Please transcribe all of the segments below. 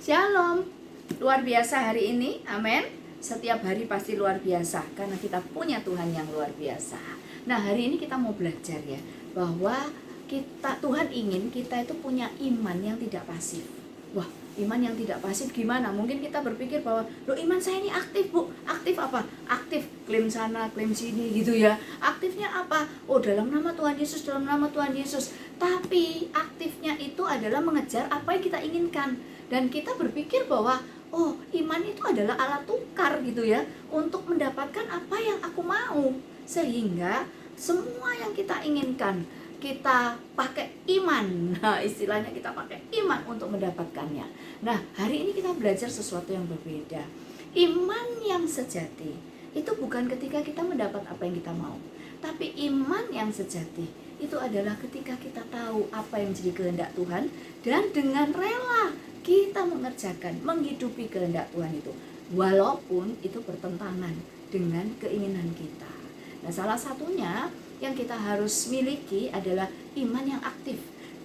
Shalom. Luar biasa hari ini, amin. Setiap hari pasti luar biasa karena kita punya Tuhan yang luar biasa. Nah, hari ini kita mau belajar ya, bahwa Tuhan ingin kita itu punya iman yang tidak pasif. Wah, iman yang tidak pasif gimana? Mungkin kita berpikir bahwa, loh, iman saya ini aktif, Bu. Aktif apa? Aktif klaim sana, klaim sini gitu ya. Aktifnya apa? Oh, dalam nama Tuhan Yesus, dalam nama Tuhan Yesus. Tapi aktifnya itu adalah mengejar apa yang kita inginkan. Dan kita berpikir bahwa, oh, iman itu adalah alat tukar gitu ya, untuk mendapatkan apa yang aku mau. Sehingga semua yang kita inginkan, kita pakai iman. Nah, istilahnya kita pakai iman untuk mendapatkannya. Nah, hari ini kita belajar sesuatu yang berbeda. Iman yang sejati itu bukan ketika kita mendapat apa yang kita mau, tapi iman yang sejati itu adalah ketika kita tahu apa yang menjadi kehendak Tuhan, dan dengan rela kita mengerjakan, menghidupi kehendak Tuhan itu, walaupun itu bertentangan dengan keinginan kita. Nah, salah satunya yang kita harus miliki adalah iman yang aktif,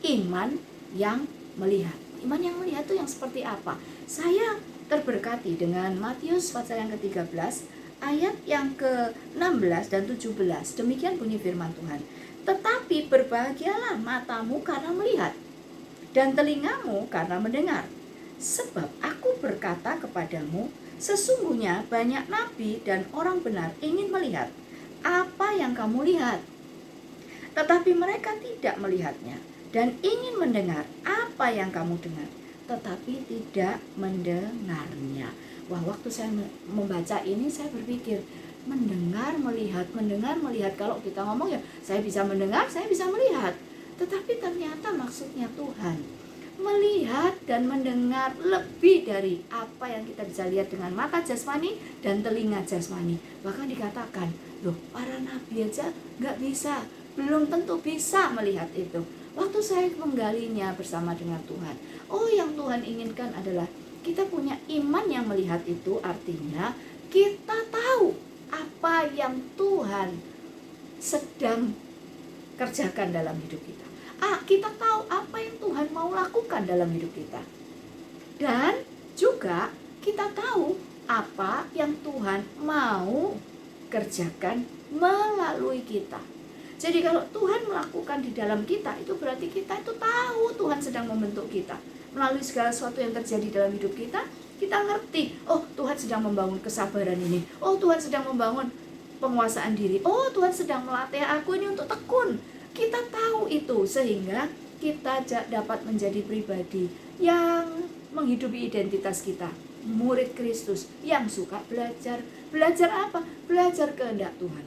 iman yang melihat. Iman yang melihat itu yang seperti apa? Saya terberkati dengan Matius pasal yang ke-13 ayat yang ke-16 dan 17. Demikian bunyi firman Tuhan. Tetapi berbahagialah matamu karena melihat, dan telingamu karena mendengar. Sebab aku berkata kepadamu, sesungguhnya banyak nabi dan orang benar ingin melihat apa yang kamu lihat, tetapi mereka tidak melihatnya, dan ingin mendengar apa yang kamu dengar, tetapi tidak mendengarnya. Wah, waktu saya membaca ini saya berpikir, mendengar, melihat. Kalau kita ngomong ya, saya bisa mendengar, saya bisa melihat. Tetapi ternyata maksudnya Tuhan melihat dan mendengar lebih dari apa yang kita bisa lihat dengan mata jasmani dan telinga jasmani. Bahkan dikatakan, loh, para nabi aja gak bisa, belum tentu bisa melihat itu. Waktu saya menggalinya bersama dengan Tuhan, oh, yang Tuhan inginkan adalah kita punya iman yang melihat. Itu artinya kita tahu apa yang Tuhan sedang kerjakan dalam hidup kita. Kita tahu apa yang Tuhan mau lakukan dalam hidup kita. Dan juga kita tahu apa yang Tuhan mau kerjakan melalui kita. Jadi kalau Tuhan melakukan di dalam kita, itu berarti kita itu tahu Tuhan sedang membentuk kita. Melalui segala sesuatu yang terjadi dalam hidup kita, kita ngerti, oh, Tuhan sedang membangun kesabaran ini. Oh, Tuhan sedang membangun penguasaan diri. Oh, Tuhan sedang melatih aku ini untuk tekun. Kita tahu itu, sehingga kita dapat menjadi pribadi yang menghidupi identitas kita, murid Kristus yang suka belajar. Belajar apa? Belajar kehendak Tuhan.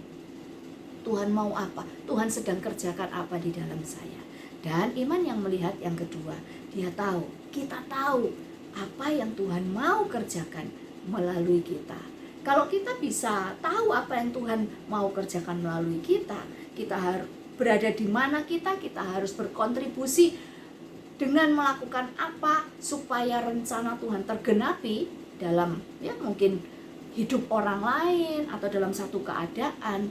Tuhan mau apa? Tuhan sedang kerjakan apa di dalam saya. Dan iman yang melihat yang kedua, dia tahu, kita tahu apa yang Tuhan mau kerjakan melalui kita. Kalau kita bisa tahu apa yang Tuhan mau kerjakan melalui kita, kita harus berada di mana kita harus berkontribusi dengan melakukan apa supaya rencana Tuhan tergenapi dalam, ya, mungkin hidup orang lain atau dalam satu keadaan.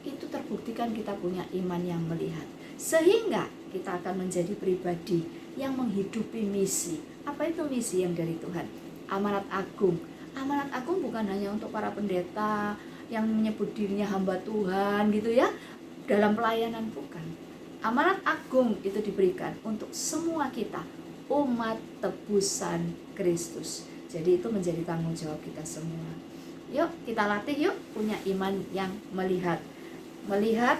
Itu terbuktikan kita punya iman yang melihat, sehingga kita akan menjadi pribadi yang menghidupi misi. Apa itu misi yang dari Tuhan? Amanat agung. Amanat agung bukan hanya untuk para pendeta yang menyebut dirinya hamba Tuhan gitu ya, dalam pelayanan, bukan. Amanat agung itu diberikan untuk semua kita, umat tebusan Kristus. Jadi itu menjadi tanggung jawab kita semua. Yuk kita latih, yuk punya iman yang melihat. Melihat,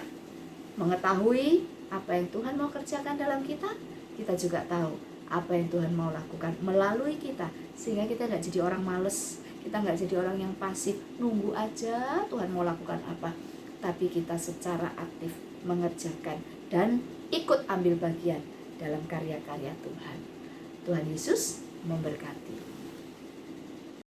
mengetahui apa yang Tuhan mau kerjakan dalam kita. Kita juga tahu apa yang Tuhan mau lakukan melalui kita, sehingga kita tidak jadi orang males, kita nggak jadi orang yang pasif, nunggu aja Tuhan mau lakukan apa. Tapi kita secara aktif mengerjakan dan ikut ambil bagian dalam karya-karya Tuhan. Tuhan Yesus memberkati.